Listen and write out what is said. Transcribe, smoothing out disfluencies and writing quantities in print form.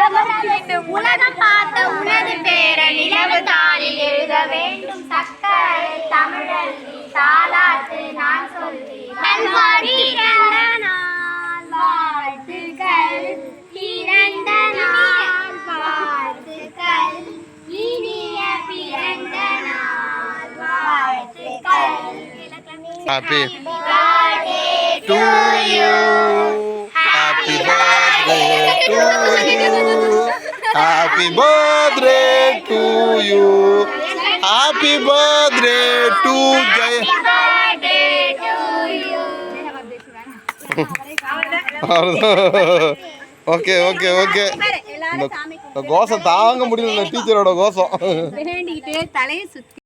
உலகம் பார்த்த உனது பேர நிலவு தாளில் எழுத வேண்டும் சக்கரை தமிழர் தாலாட்டு நான் சொல்வேன் பிறந்த நாள் வாழ்த்துக்கள் பிறந்த நாள் வாழ்த்துக்கள் இனிய பிறந்த நாள் வாழ்த்துக்கள் Happy birthday to you. Happy birthday to you. Happy birthday to you. Happy birthday to Jay. Okay okay okay இந்த கோஷம் தாங்க முடியல டீச்சரோட கோஷம் தலையை சுத்தி